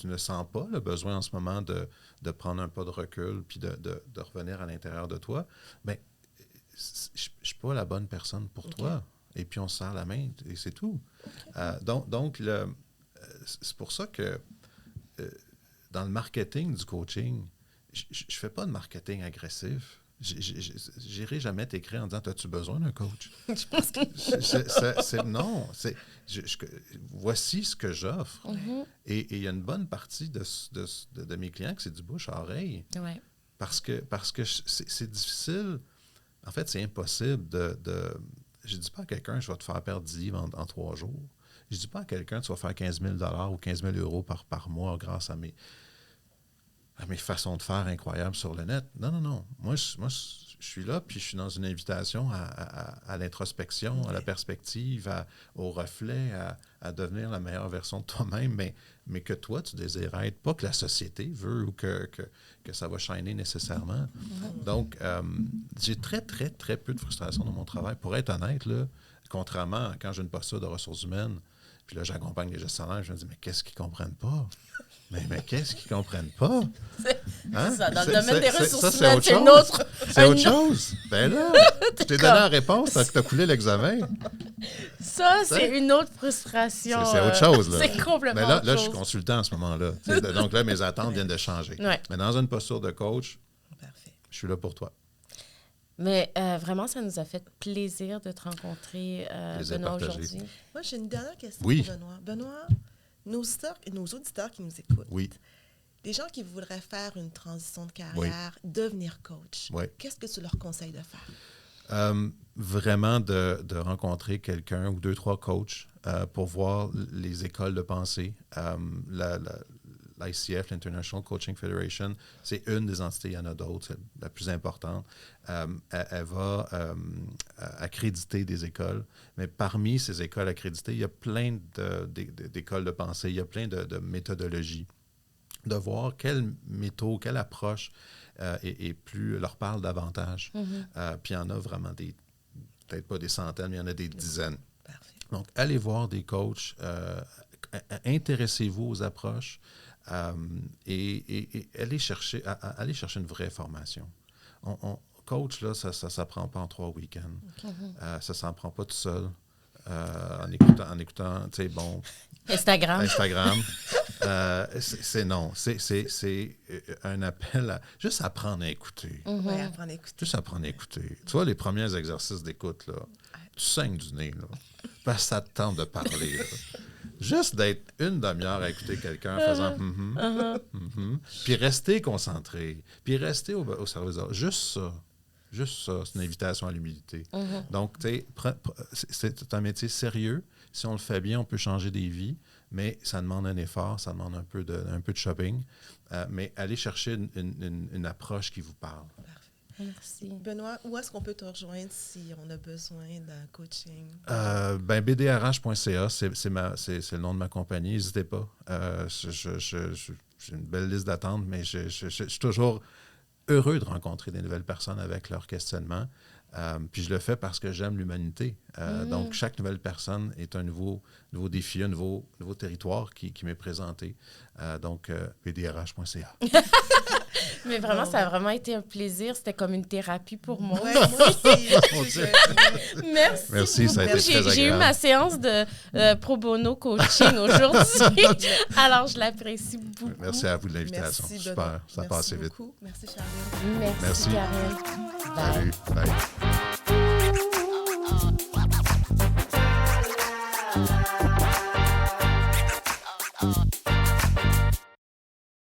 ne sens pas le besoin en ce moment de prendre un pas de recul puis de revenir à l'intérieur de toi, bien, je ne suis pas la bonne personne pour toi. Et puis, on se serre la main et c'est tout. Donc c'est pour ça que dans le marketing du coaching, je ne fais pas de marketing agressif. Je n'irai jamais t'écrire en disant « As-tu besoin d'un coach? » Je pense que... Non. Voici ce que j'offre. Et il y a une bonne partie de mes clients que c'est du bouche à oreille. Ouais. Parce que c'est difficile... En fait, c'est impossible je ne dis pas à quelqu'un, je vais te faire perdre 10 livres en 3 jours. Je ne dis pas à quelqu'un, tu vas faire 15 000 $ ou 15 000 € par mois grâce à mes façons de faire incroyables sur le net. Non. Moi, je suis là, puis je suis dans une invitation à l'introspection, à la perspective, au reflet, à devenir la meilleure version de toi-même, mais que toi, tu désires être, pas que la société veut ou que ça va shiner nécessairement. Donc, j'ai très, très, très peu de frustration dans mon travail. Pour être honnête, là, contrairement à quand j'ai une posture de ressources humaines, puis là, j'accompagne les gestionnaires, je me dis, mais qu'est-ce qu'ils ne comprennent pas? Mais qu'est-ce qu'ils ne comprennent pas? C'est ça, dans le domaine des ressources c'est humaines, autre c'est chose. une autre... C'est autre chose. Ben là, je t'ai donné la réponse, tu as coulé l'examen. Ça, c'est une autre frustration. C'est autre chose, là. C'est complètement Mais là, autre je chose. suis consultant en ce moment-là. Donc là, mes attentes viennent de changer. Ouais. Mais dans une posture de coach, Parfait. je suis là pour toi. Mais vraiment, ça nous a fait plaisir de te rencontrer, Plaisir Benoît, partagé. aujourd'hui. Moi, j'ai une dernière question Oui. pour Benoît. Benoît, nos auditeurs qui nous écoutent, Oui. des gens qui voudraient faire une transition de carrière, devenir coach, Oui. qu'est-ce que tu leur conseilles de faire? Vraiment de rencontrer quelqu'un ou 2-3 coachs pour voir les écoles de pensée. L'ICF, l'International Coaching Federation, c'est une des entités, il y en a d'autres, c'est la plus importante. Elle va accréditer des écoles, mais parmi ces écoles accréditées, il y a plein d'écoles de pensée, il y a plein de méthodologies. De voir quelle méthode, quelle approche et plus leur parle davantage. Puis il y en a vraiment peut-être pas des centaines, mais il y en a des dizaines. Parfait. Donc, allez voir des coachs, intéressez-vous aux approches et allez chercher une vraie formation. Coach, là, ça ne s'apprend pas en 3 week-ends. Ça ne s'en prend pas tout seul. En écoutant, tu sais, bon... Instagram. C'est un appel à juste apprendre à écouter. Oui, apprendre à écouter. Juste apprendre à écouter. Tu vois, les premiers exercices d'écoute, là, tu saignes du nez, là, parce que ça te tente de parler. Là. Juste d'être une demi-heure à écouter quelqu'un en faisant puis rester concentré, puis rester au service. Juste ça, c'est une invitation à l'humilité. Donc, tu sais, c'est un métier sérieux. Si on le fait bien, on peut changer des vies, mais ça demande un effort, ça demande un peu de shopping. Mais allez chercher une approche qui vous parle. Merci. Benoît, où est-ce qu'on peut te rejoindre si on a besoin d'un coaching? BDRH.ca, c'est le nom de ma compagnie. N'hésitez pas. J'ai une belle liste d'attente, mais je suis toujours heureux de rencontrer des nouvelles personnes avec leurs questionnements. Puis je le fais parce que j'aime l'humanité. Donc, chaque nouvelle personne est un nouveau défi, un nouveau territoire qui m'est présenté. Donc, BDRH.ca. Mais vraiment, ça a vraiment été un plaisir. C'était comme une thérapie pour moi. Ouais, moi aussi. Merci. Merci, ça a été très agréable. J'ai eu ma séance de pro bono coaching aujourd'hui. Alors, je l'apprécie beaucoup. Merci à vous de l'invitation. Merci, Super, Benoît. ça a passé Merci vite. beaucoup. Merci, Charline. Merci, Karen. Bye. Salut. Bye.